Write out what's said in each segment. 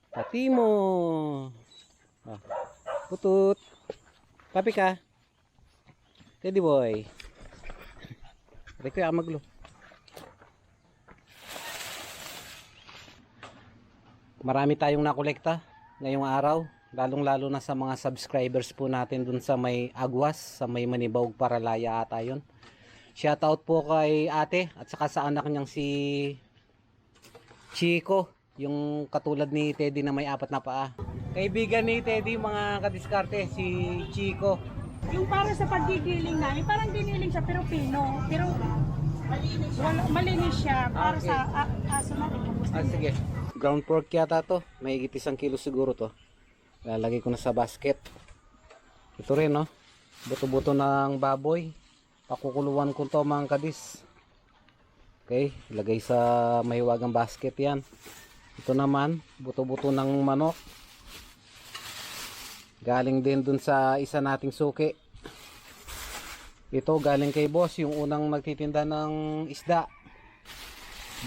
Pati mo. Oh. Putut. Papi ka. Teddy boy. Pari ko yung maglo. Marami tayong nakolekta ngayong araw. Lalong lalo na sa mga subscribers po natin dun sa may Agwas, sa may Manibawg Paralaya ata yun. Shoutout po kay ate at saka sa anak niyang si Chico. Yung katulad ni Teddy na may 4 na paa. Kaibigan ni Teddy mga kadiskarte, si Chico. Yung para sa paggigiling namin, parang giniling siya pero pino. Pero malinis siya para Okay. sa aso natin. Sige. Ground pork yata to. May 1 kilo siguro to. Lalagay ko na sa basket. Ito rin no. Buto-buto ng baboy. Pakukuluan ko to mga kadis. Okay. Ilagay sa mahiwagang basket yan. Ito naman. Buto-buto ng manok. Galing din dun sa isa nating suki. Ito galing kay boss. Yung unang nagtitinda ng isda.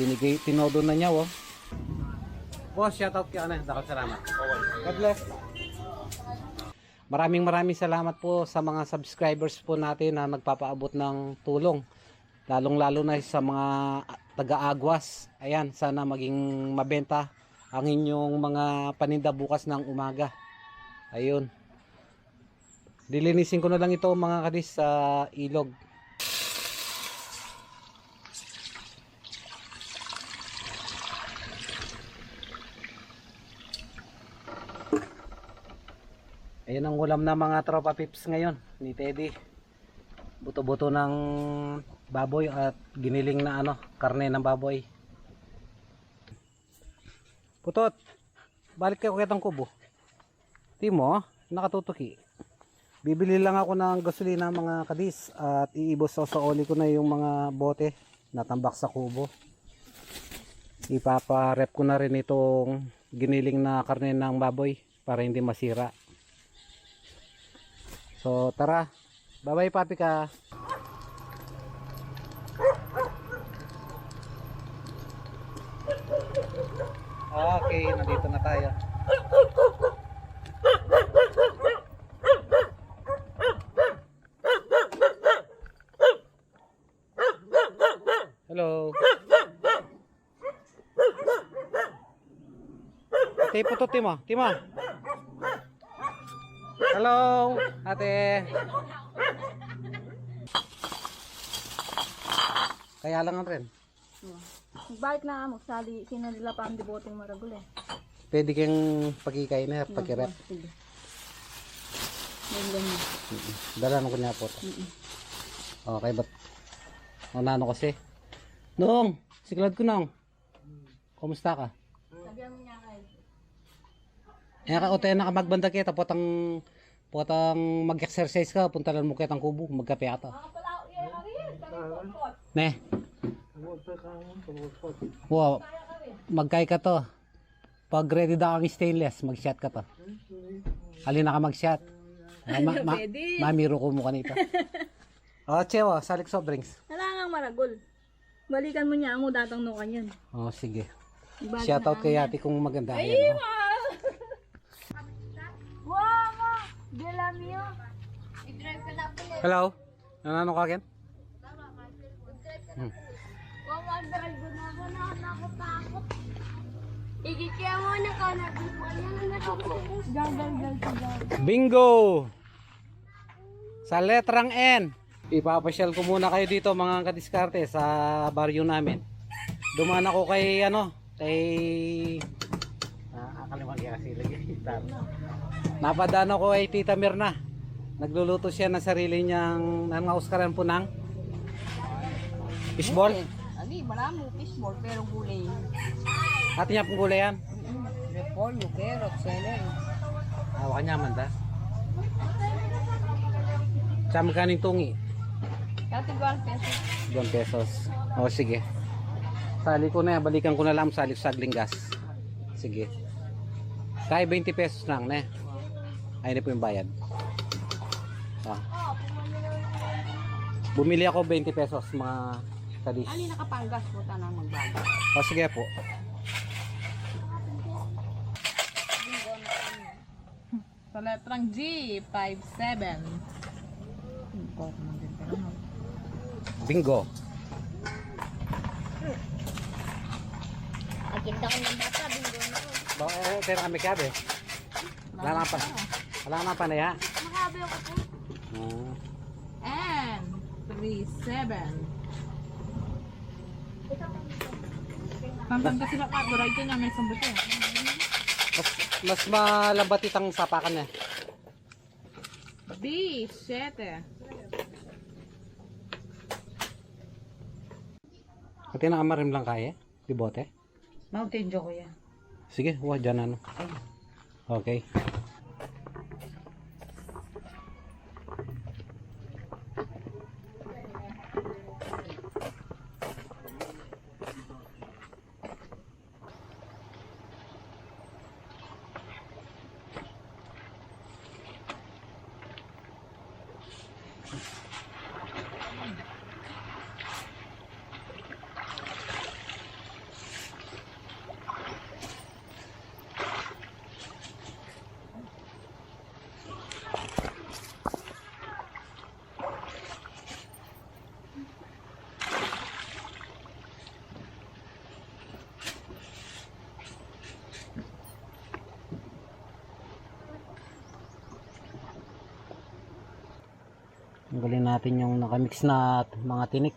Binigay, tinodo na niya oh. Boss, shoutout kay ano, dakot salamat. God bless. Maraming salamat po sa mga subscribers po natin na nagpapaabot ng tulong. Lalong lalo na sa mga taga-Agwas. Ayan, sana maging mabenta ang inyong mga paninda bukas ng umaga. Ayun. Dilinisin ko na lang ito mga kadis sa ilog. Ayan ang ulam na mga tropa pips ngayon ni Teddy. Buto-buto ng baboy at giniling na ano, karne ng baboy. Putot, balik kayo kitang kubo. Timo, nakatutuki. Bibili lang ako ng gasolina mga kadis at iibos sa oli ko na yung mga bote natambak sa kubo. Ipapa-rep ko na rin itong giniling na karne ng baboy para hindi masira. So tara, bye bye papi ka. Okay, nandito na tayo. Hello. Ate, puto Timo. Timo. Hello, ate. Kaya lang rin. Balik na magsali, sinalila pa ang deboteng maragol eh. Pwede kang pagkikain na, pagkirap. Sige. Dala ko niya po. Okay, ba't? Ano kasi? Noong, siklad ko nang. Kumusta ka? Sabihan mo niya kayo. Eh, ka, o tayo nakamagbanda kita, potang mag-exercise ka, puntalan mo kitang kubo, magkape ata. Ne? Wow, magkay ka to. Pag ready daw ang stainless, mag-shot ka to. Halina ka mag-shot. Mamiro ko mo kanito. O, Chewa, salik soft drinks. Nalangang maragol. Balikan mo niya mo datang no kanyan. O, sige. Ibalik Shoutout na kay amin. ate kung maganda. Ay, Ayan, ma! Wow, ma! Dila miyo. I-drive ka na po. Hello? Nanano ka again? Wow, mag-drive ko na ako. Nakakot-takot. Ikikaya mo na ka na. Gagal. Bingo! Sa letrang N. Ipapasyal ko muna kayo dito mga kadiskarte sa baryo namin. Dumaan ako kay akaliman kaya kasi lagi. Napadaan ako kay Tita Mirna. Nagluluto siya ng sarili niyang nangahuskaran po ng fishball. Ani, marami fishball pero gulay. At niya pong gulay yan. Repolyo, carrot, celery. Hawakan niya man da. Sa magkaning tungi? Kati 1 peso. 2 pesos. O sige. Sali ko na, balikan ko na lang sa sagling gas. Sige. Kaya 20 pesos lang na. Ayun na po yung bayad. Ah. Bumili ako 20 pesos mga kadis. Ani nakapanggas po tanang magbago. O sige po. Sa letrang G, 5-7. Bingo. Agenda ko ng bata, bingo na ko. Pero kami kabe. Wala pa. Wala na pa na ya. Makabi ako po. And 3-7. Tantan kasi na ka, buray ka nga may sambuto. Mas malambat itang sapakan niya. B, 7. Pati na amarim lang kaya. Di bote. Mountain Dew ko yan. Sige, wah dyan ano. Okay. Tanggalin natin yung nakamix na mga tinik.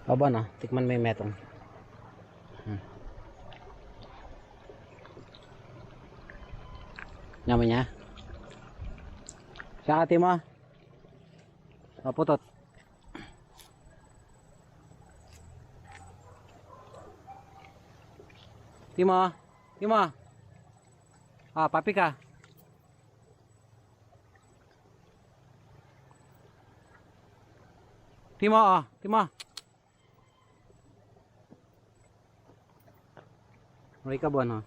Aba na, tikman mo yung metong. Nyaman niya. Siya kati mo. Maputot. Timo. Timo. Ah, papi ka. Timo, oh. Timo. Mari ka, Bon, oh.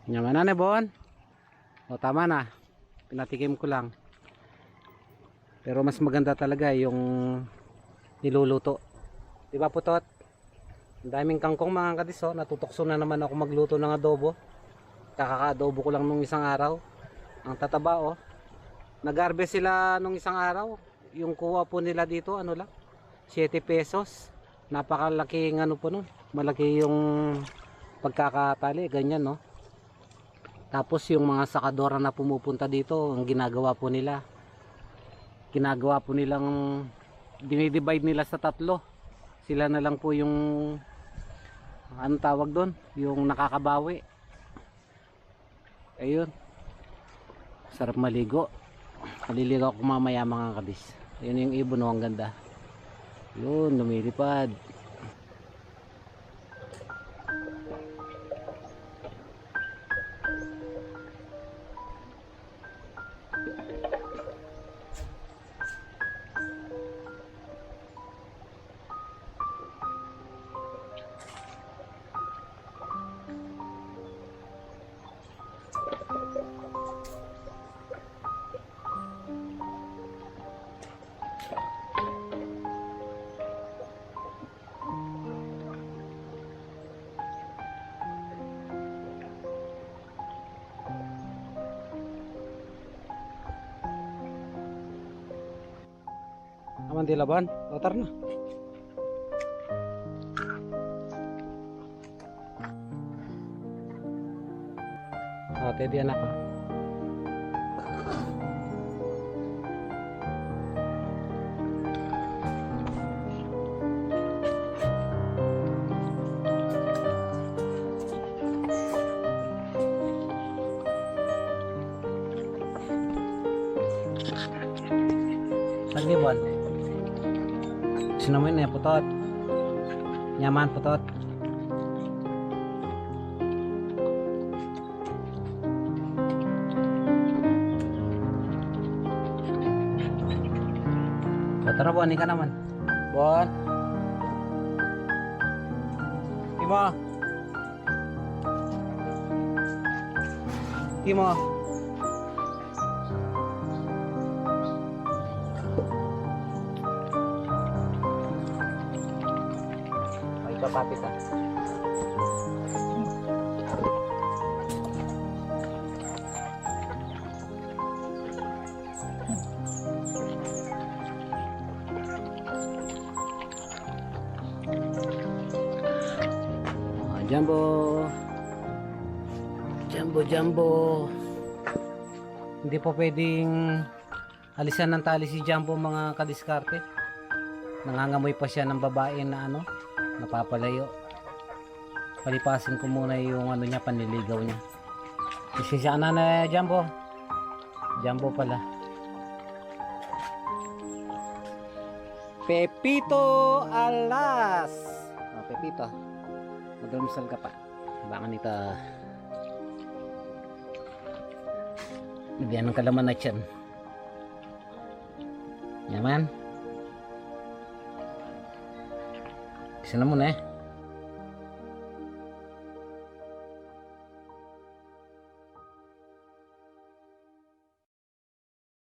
Nyaman na, Bon. O, tama na. Pinatikim ko lang. Pero mas maganda talaga yung niluluto. Diba, Putot? Ang daming kangkong mga kadis, oh. Natutokso na naman ako magluto ng adobo. Kakaka-adobo ko lang nung isang araw. Ang tataba, oh. Nag-harvest sila nung isang araw. Yung kuha po nila dito, ano lang, 7 pesos. Napakalaking ano po nun. Malaki yung pagkakatali, ganyan, no. Tapos yung mga sakadora na pumupunta dito, ang ginagawa po nila, dinidivide nila sa 3. Sila na lang po yung anong tawag doon, yung nakakabawi. Ayun, sarap maligo. Maliligo ako mamaya mga kabis. Ayun yung ibon, oh, ang ganda. Yun, lumilipad. Aman di laban, otar na. Oh, tedi anak ko. Lagi buat. Sinamin ya Putot. Nyaman Putot. Tara Bon, ka naman. Bon. Timo. Timo. Kapapit ka. Jumbo. Jumbo, jumbo. Hindi po pwedeng alisan ng tali si Jumbo mga kadiskarte. Nangangamoy pa siya ng babae na ano, napapalayo. Palipasin ko muna yung ano niya, panliligaw niya. Kasi siya na Jumbo. Jumbo pala. Pepito Alas. Oh, Pepito. Magdalmasal ka pa. Baka nito bigyan ng kalaman na tiyan. Yaman. Isa na muna eh.